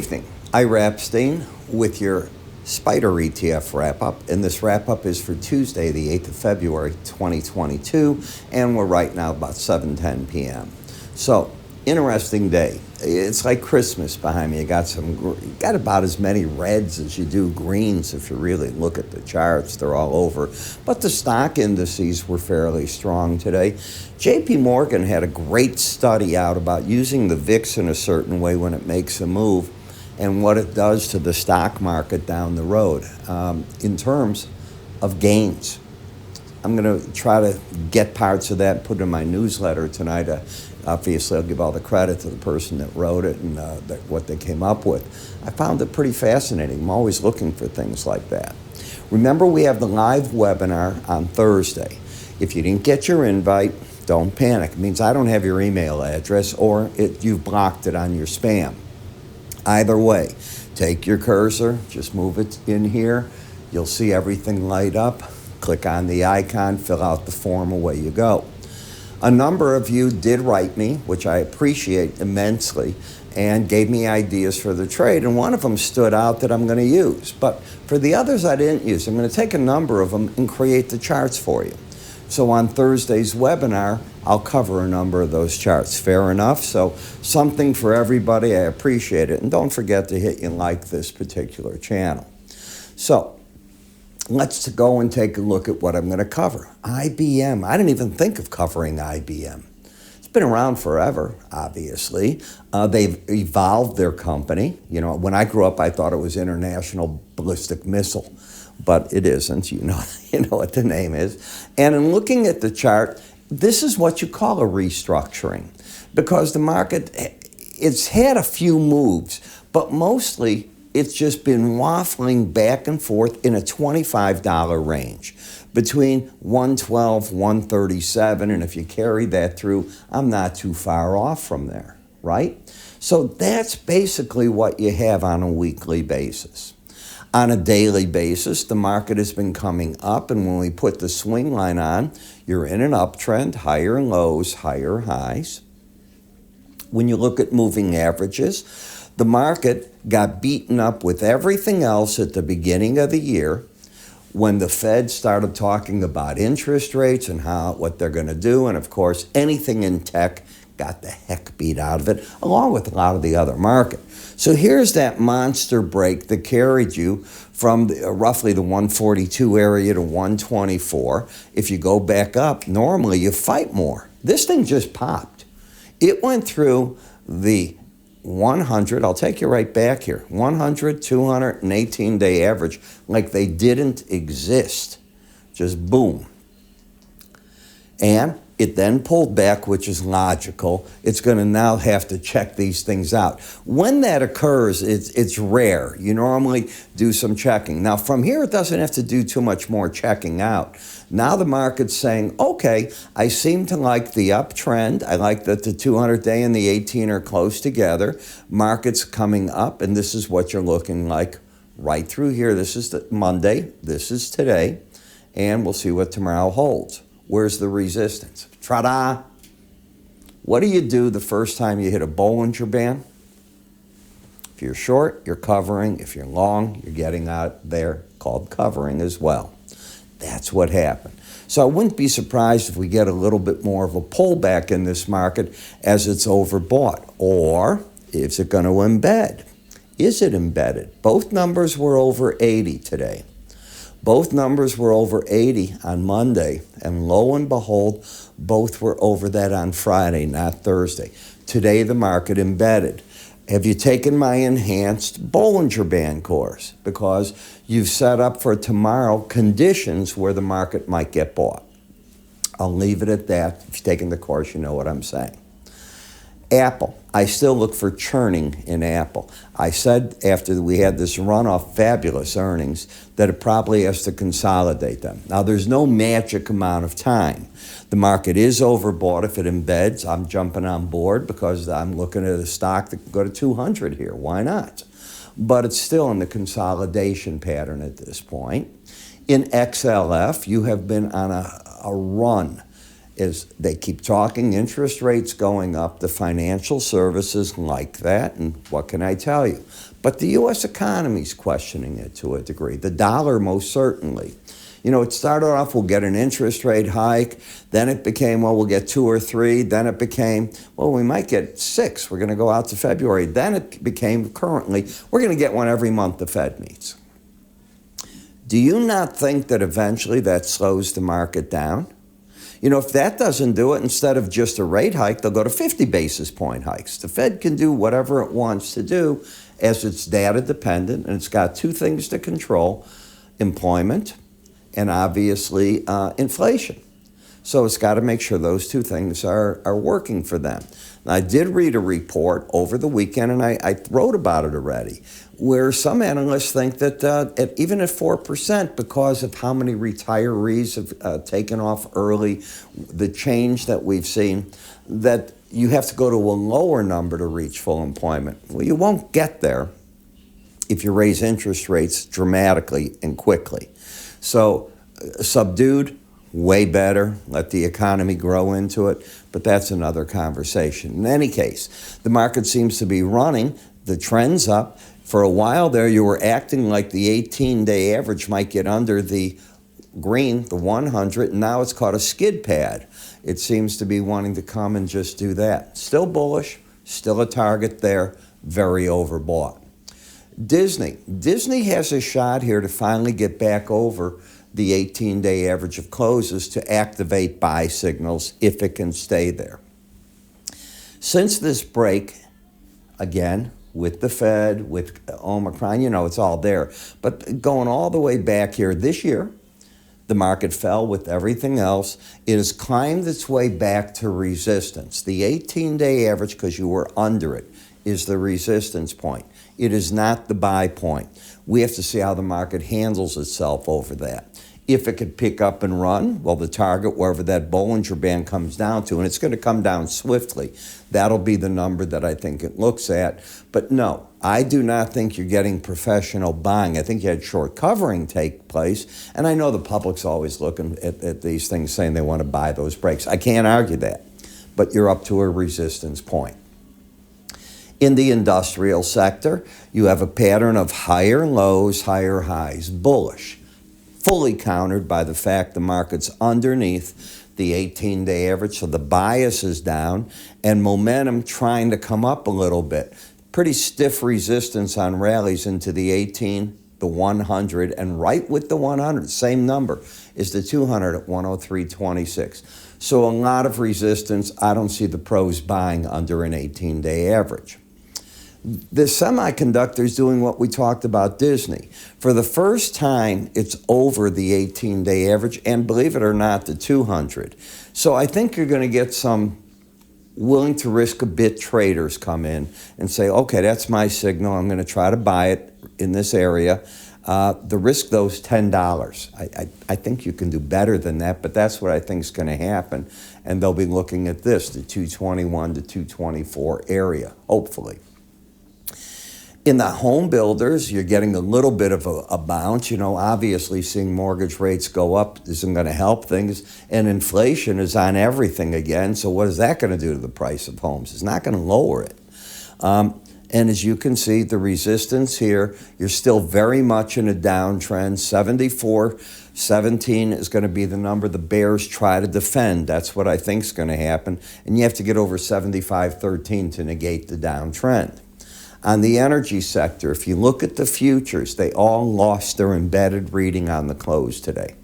evening. Ira Epstein with your Spider ETF wrap-up, and this wrap-up is for Tuesday, the 8th of February, 2022, and we're right now about 7:10 p.m. So, interesting day. It's like Christmas behind me. You got about as many reds as you do greens if you really look at the charts. They're all over. But the stock indices were fairly strong today. JP Morgan had a great study out about using the VIX in a certain way when it makes a move and what it does to the stock market down the road in terms of gains. I'm going to try to get parts of that, put in my newsletter tonight. Obviously, I'll give all the credit to the person that wrote it and what they came up with. I found it pretty fascinating. I'm always looking for things like that. Remember, we have the live webinar on Thursday. If you didn't get your invite, don't panic. It means I don't have your email address or you've blocked it on your spam. Either way, take your cursor, just move it in here. You'll see everything light up. Click on the icon, fill out the form, away you go. A number of you did write me, which I appreciate immensely, and gave me ideas for the trade, and one of them stood out that I'm going to use. But for the others I didn't use, I'm going to take a number of them and create the charts for you. So on Thursday's webinar, I'll cover a number of those charts. Fair enough? So something for everybody. I appreciate it. And don't forget to hit and like this particular channel. So let's go and take a look at what I'm going to cover. IBM. I didn't even think of covering IBM. It's been around forever, obviously. They've evolved their company. You know, when I grew up, I thought it was International Ballistic Missile, but it isn't. You know what the name is. And in looking at the chart, this is what you call a restructuring, because the market, it's had a few moves, but mostly it's just been waffling back and forth in a $25 range between 112, 137, and if you carry that through, I'm not too far off from there, right? So that's basically what you have on a weekly basis. On a daily basis, the market has been coming up, and when we put the swing line on, you're in an uptrend, higher lows, higher highs. When you look at moving averages, the market got beaten up with everything else at the beginning of the year when the Fed started talking about interest rates and what they're going to do, and of course, anything in tech got the heck beat out of it, along with a lot of the other market. So here's that monster break that carried you from roughly the 142 area to 124. If you go back up, normally you fight more. This thing just popped. It went through the 100, I'll take you right back here, 100, 218-day average, like they didn't exist. Just boom. And it then pulled back, which is logical. It's going to now have to check these things out. When that occurs, it's rare. You normally do some checking. Now, from here, it doesn't have to do too much more checking out. Now the market's saying, okay, I seem to like the uptrend. I like that the 200-day and the 18 are close together. Market's coming up, and this is what you're looking like right through here. This is the Monday. This is today. And we'll see what tomorrow holds. Where's the resistance? Ta-da! What do you do the first time you hit a Bollinger Band? If you're short, you're covering. If you're long, you're getting out there, called covering as well. That's what happened. So I wouldn't be surprised if we get a little bit more of a pullback in this market as it's overbought. Or is it going to embed? Is it embedded? Both numbers were over 80 today. Both numbers were over 80 on Monday, and lo and behold, both were over that on Friday, not Thursday. Today, the market embedded. Have you taken my enhanced Bollinger Band course? Because you've set up for tomorrow conditions where the market might get bought. I'll leave it at that. If you've taken the course, you know what I'm saying. Apple. I still look for churning in Apple. I said after we had this run off fabulous earnings that it probably has to consolidate them. Now, there's no magic amount of time. The market is overbought. If it embeds, I'm jumping on board because I'm looking at a stock that can go to 200 here. Why not? But it's still in the consolidation pattern at this point. In XLF, you have been on a run. Is they keep talking interest rates going up, the financial services like that, and what can I tell you? But the U.S. economy's questioning it to a degree. The dollar most certainly. You know, it started off, we'll get an interest rate hike. Then it became, well, we'll get 2 or 3. Then it became, well, we might get 6. We're going to go out to February. Then it became, currently, we're going to get one every month the Fed meets. Do you not think that eventually that slows the market down? You know, if that doesn't do it, instead of just a rate hike, they'll go to 50 basis point hikes. The Fed can do whatever it wants to do as it's data dependent, and it's got 2 things to control: employment and obviously inflation. So it's got to make sure those 2 things are working for them. Now, I did read a report over the weekend, and I wrote about it already, where some analysts think that even at 4%, because of how many retirees have taken off early, the change that we've seen, that you have to go to a lower number to reach full employment. Well, you won't get there if you raise interest rates dramatically and quickly. So subdued, way better. Let the economy grow into it. But that's another conversation. In any case, the market seems to be running. The trend's up. For a while there, you were acting like the 18-day average might get under the green, the 100, and now it's caught a skid pad. It seems to be wanting to come and just do that. Still bullish, still a target there, very overbought. Disney has a shot here to finally get back over the 18-day average of closes to activate buy signals if it can stay there. Since this break, again, with the Fed, with Omicron, you know, it's all there. But going all the way back here this year, the market fell with everything else. It has climbed its way back to resistance. The 18-day average, because you were under it, is the resistance point. It is not the buy point. We have to see how the market handles itself over that. If it could pick up and run, well, the target, wherever that Bollinger Band comes down to, and it's going to come down swiftly, that'll be the number that I think it looks at. But no, I do not think you're getting professional buying. I think you had short covering take place, and I know the public's always looking at these things saying they want to buy those breaks. I can't argue that, but you're up to a resistance point. In the industrial sector, you have a pattern of higher lows, higher highs, bullish, fully countered by the fact the market's underneath the 18-day average, so the bias is down, and momentum trying to come up a little bit. Pretty stiff resistance on rallies into the 18, the 100, and right with the 100, same number, is the 200 at 103.26. So a lot of resistance. I don't see the pros buying under an 18-day average. The semiconductors doing what we talked about Disney. For the first time, it's over the 18-day average, and believe it or not, the 200. So I think you're going to get some willing to risk a bit traders come in and say, okay, that's my signal. I'm going to try to buy it in this area. The risk, though, is $10. I think you can do better than that, but that's what I think is going to happen. And they'll be looking at this, the 221 to 224 area, hopefully. In the home builders, you're getting a little bit of a bounce. You know, obviously seeing mortgage rates go up isn't going to help things, and inflation is on everything again. So what is that going to do to the price of homes? It's not going to lower it. And as you can see, the resistance here, you're still very much in a downtrend. 74.17 is going to be the number the bears try to defend. That's what I think is going to happen. And you have to get over 75.13 to negate the downtrend. On the energy sector, if you look at the futures, they all lost their embedded reading on the close today.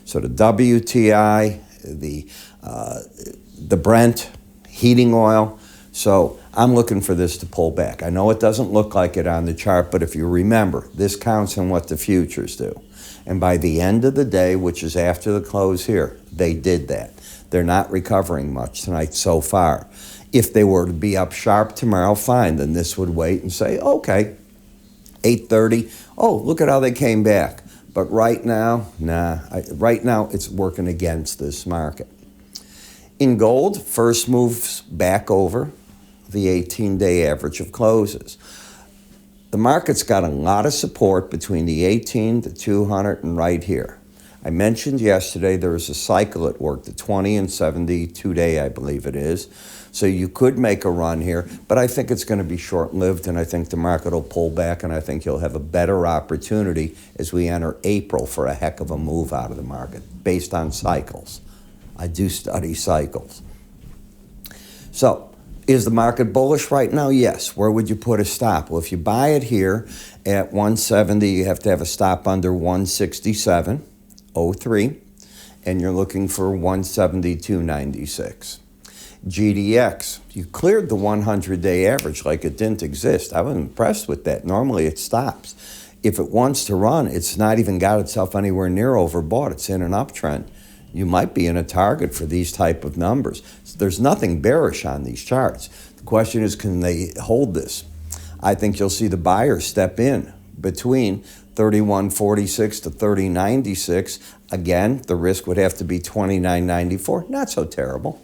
So the WTI, the Brent, heating oil. So I'm looking for this to pull back. I know it doesn't look like it on the chart, but if you remember, this counts on what the futures do. And by the end of the day, which is after the close here, they did that. They're not recovering much tonight so far. If they were to be up sharp tomorrow, fine, then this would wait and say, okay, 8:30, oh, look at how they came back. But right now, right now it's working against this market. In gold, first moves back over the 18-day average of closes. The market's got a lot of support between the 18, the 200, and right here. I mentioned yesterday there is a cycle at work, the 20 and 72 day, I believe it is. So you could make a run here, but I think it's going to be short-lived, and I think the market will pull back, and I think you'll have a better opportunity as we enter April for a heck of a move out of the market based on cycles. I do study cycles. So, is the market bullish right now? Yes. Where would you put a stop? Well, if you buy it here at 170, you have to have a stop under 167.03, and you're looking for 172.96. GDX, you cleared the 100-day average like it didn't exist. I was impressed with that. Normally it stops. If it wants to run, it's not even got itself anywhere near overbought. It's in an uptrend. You might be in a target for these type of numbers. So there's nothing bearish on these charts. The question is, can they hold this? I think you'll see the buyers step in between 31.46 to 30.96. Again, the risk would have to be 29.94. Not so terrible.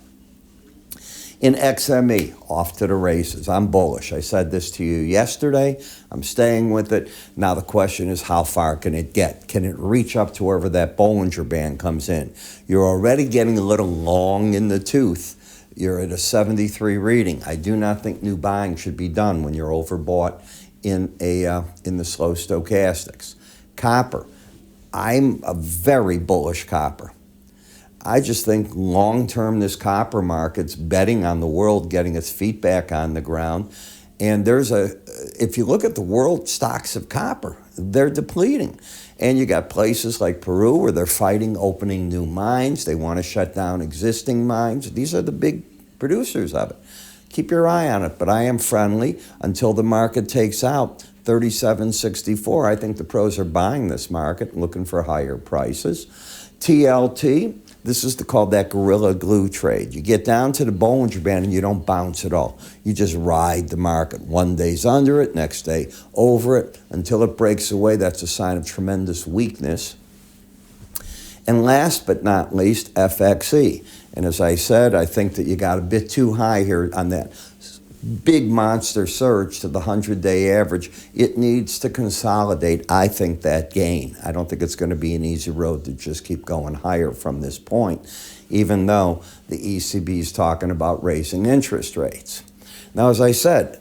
In XME, off to the races. I'm bullish. I said this to you yesterday. I'm staying with it. Now the question is, how far can it get? Can it reach up to wherever that Bollinger Band comes in? You're already getting a little long in the tooth. You're at a 73 reading. I do not think new buying should be done when you're overbought in the slow stochastics. Copper. I'm a very bullish copper. I just think long-term this copper market's betting on the world getting its feet back on the ground. And if you look at the world stocks of copper, they're depleting. And you got places like Peru where they're fighting opening new mines. They want to shut down existing mines. These are the big producers of it. Keep your eye on it, but I am friendly until the market takes out 37.64. I think the pros are buying this market, looking for higher prices. TLT. This is called that gorilla glue trade. You get down to the Bollinger Band and you don't bounce at all. You just ride the market. One day's under it, next day over it, until it breaks away. That's a sign of tremendous weakness. And last but not least, FXE. And as I said, I think that you got a bit too high here on that big monster surge to the 100-day average. It needs to consolidate, I think, that gain. I don't think it's going to be an easy road to just keep going higher from this point, even though the ECB is talking about raising interest rates. Now, as I said,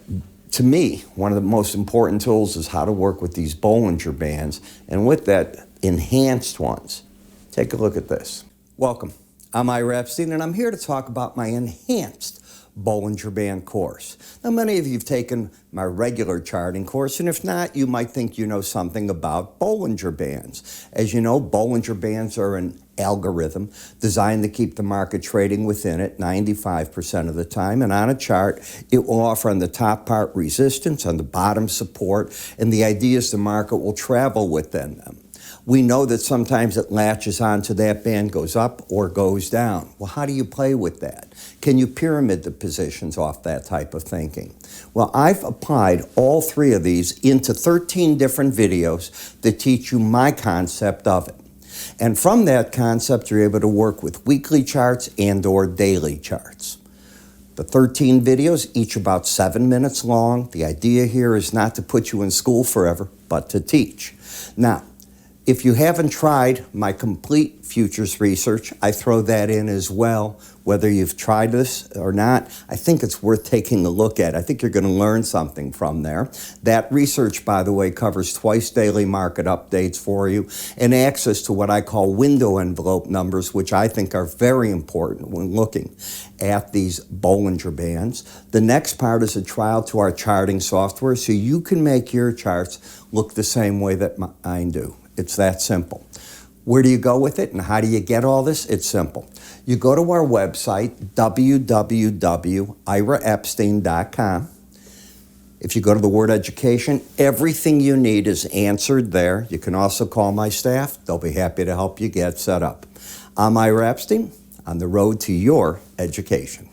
to me, one of the most important tools is how to work with these Bollinger Bands, and with that, enhanced ones. Take a look at this. Welcome. I'm Ira Epstein, and I'm here to talk about my enhanced Bollinger Band course. Now, many of you have taken my regular charting course, and if not, you might think you know something about Bollinger Bands. As you know, Bollinger Bands are an algorithm designed to keep the market trading within it 95% of the time, and on a chart, it will offer on the top part resistance, on the bottom support, and the idea is the market will travel within them. We know that sometimes it latches onto that band, goes up or goes down. Well, how do you play with that? Can you pyramid the positions off that type of thinking? Well, I've applied all three of these into 13 different videos that teach you my concept of it. And from that concept, you're able to work with weekly charts and or daily charts. The 13 videos, each about 7 minutes long. The idea here is not to put you in school forever, but to teach. Now, if you haven't tried my complete futures research, I throw that in as well. Whether you've tried this or not, I think it's worth taking a look at. I think you're going to learn something from there. That research, by the way, covers twice daily market updates for you and access to what I call window envelope numbers, which I think are very important when looking at these Bollinger Bands. The next part is a trial to our charting software so you can make your charts look the same way that mine do. It's that simple. Where do you go with it and how do you get all this? It's simple. You go to our website, www.iraepstein.com. If you go to the word education, everything you need is answered there. You can also call my staff. They'll be happy to help you get set up. I'm Ira Epstein, on the road to your education.